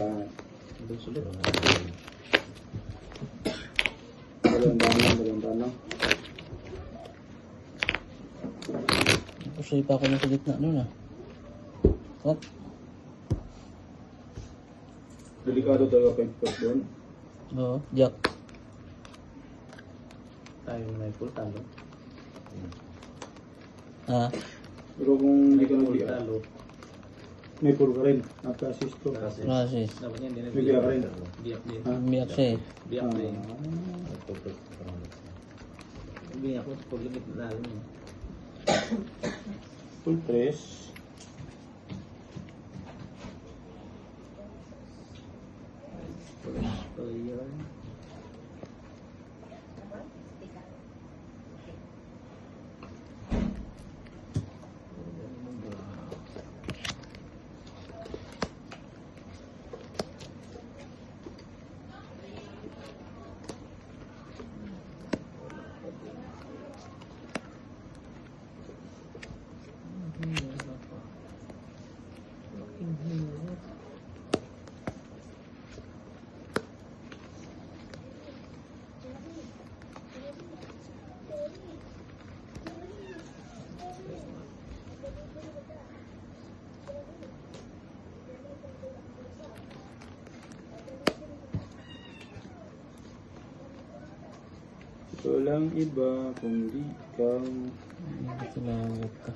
Wala. Sulit. Dalawang lang. Pusoy pa ako na sa gitna nun ah. Oh. Delikado talaga 5 doon. Oo, jack. Tayo may full talo. Ah, Pero kung hindi ka Full nag talo. may pull ka rin. Naka-assist to. process. Dapat yan din. Bigla ka rin. Biyak din. Umiyak siya eh. Biyak din. Ah. Biyak ko pag limit na lalo. Full press. So yun. Walang iba kundi ikaw. Hindi tinawag ka.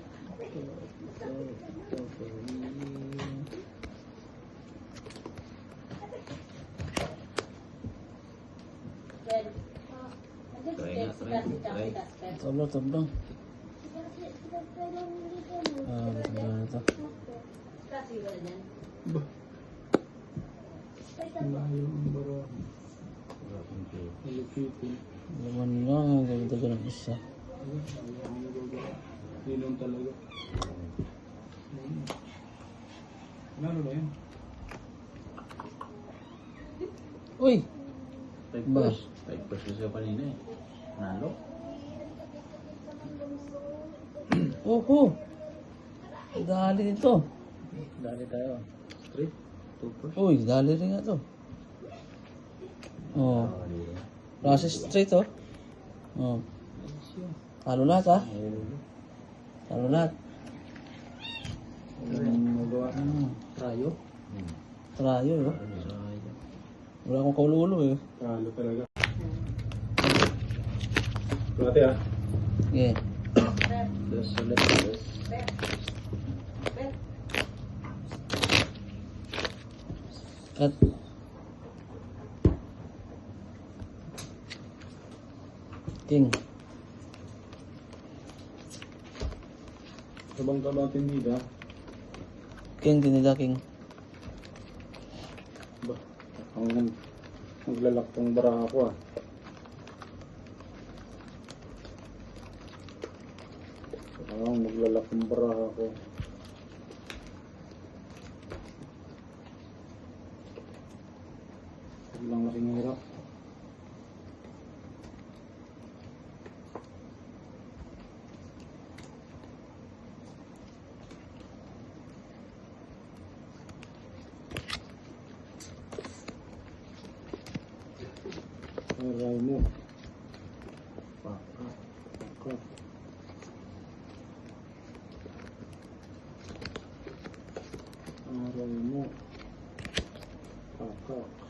Tablo. Ah, ganda na ito. Layo ang bara. Malupitin. Laman lang, ang ganda ng isa. Linom talaga. Ano na yun? Uy! Ba? 5% siya kanina eh. Nalo. Oho! Dali nito. Dali tayo. 3, 2 Uy, dali rin nga to. Oh. Process straight oh. Oh. Talo lahat ah. Talo lahat. Magawa. Tayo. Trayo oh. Wala akong kaulo-ulo eh. Talo talaga. Dati ah. Yeah. Dos ulit. Dos. At King. Sabang-sabang tindida. King, tinida King. Ba, ang naglalaktong bara ako ah. Ang maglalaktong bara ako. Biglang laking hirap. Aray mo. Pakak. Aray mo. Pakak.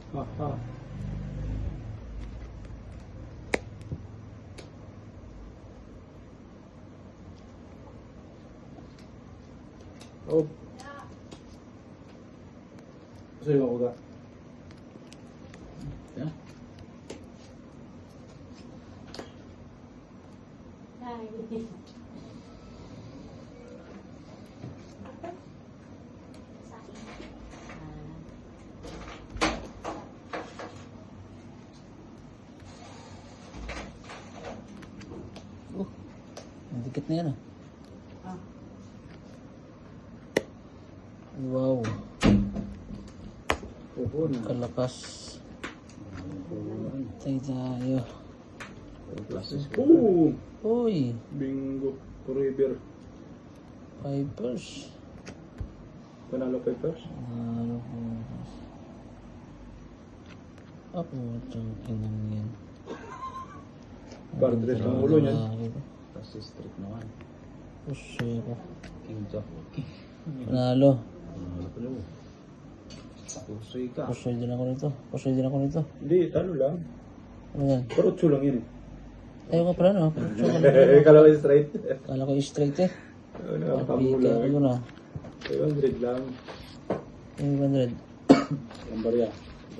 Haha. Oh. Gusto yung ako ga? Yeah. Ang dikit na yan ah. Wow. Puhunan. Kalakas. Tay tayo. Plus. Oo! Uy. Bingo. Forever. Pipers. Panalo papers. Ano po. Ako, itong inang yan. Pardres ng ulo niyan. Plus is street naman. Pusoy ko. King Jack. Panalo. Ano pala mo? Pusoy ka. Pusoy din ako nito. Pusoy din ako nito. Hindi, talo lang. Ano yan? Parutso lang yun eh. Ayaw ko pala no. Pusoy ko lang. Kala ko straight. Kala ko straight eh. Ano, Pika ko na. 500 lang. 500. Ang barya.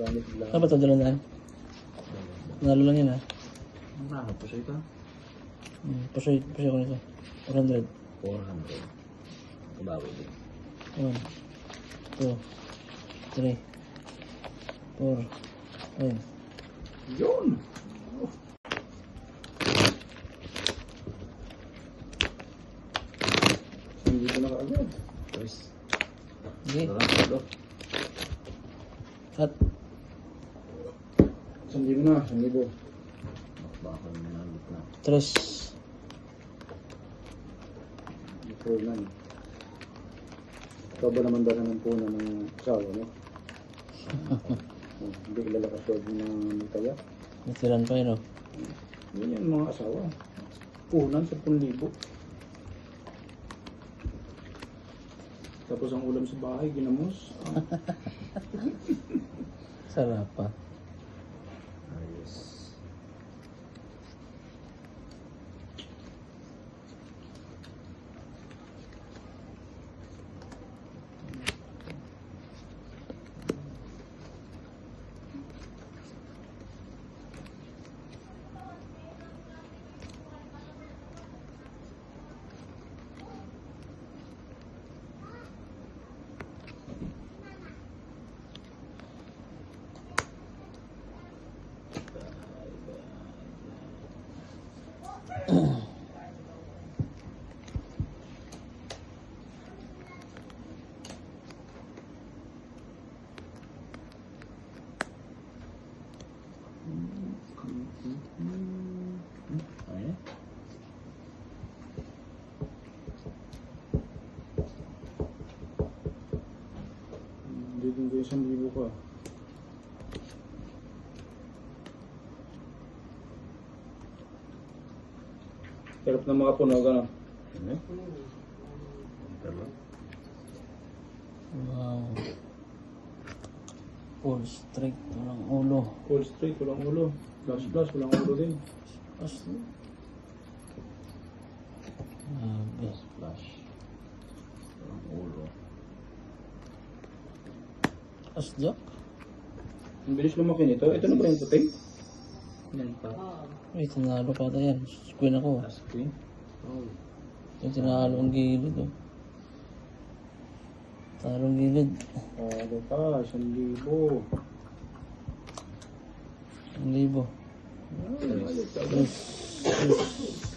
Gamit lang. Ano ba ito? Dalandaan? Panalo lang yun ha. Ano, pusoy ka? Pusoy ko nito. 400. 400. Kabawi din. 1, 2, 3, 4, 5. Yun! Hindi ko na kaagad. Guys. Sige. Ito. At 1,000 na, 1,000. Baka naman ang gitna. 3. Punan. Ikaw ba naman dala ng punan ng asawa mo? Hindi ilalakas huwag mo ng kaya. Natiran pa yun o. Yun yan mga asawa. Punan, 10,000. Tapos ang ulam sa bahay, ginamos. Sarap pa. Ayos. Ayan. Hindi din kayo 1,000 ka. Hirap ng mga puno, gano'n. Ano? Dalawa. Wow. Full straight. Walang ulo. Full straight, walang ulo. Flash, walang ulo din. As Grabe. Flash. Ang ulo. As jack? Ang bilis lumaki nito. Ito na ba yung puting? Yan pa. Ay, tinalo pa ata yan. Queen ako. Last queen. Oh. Yung tinalo ang gilid oh. Talong gilid. Ano pa, 1,000. 1,000. Ay, Yes. Yes.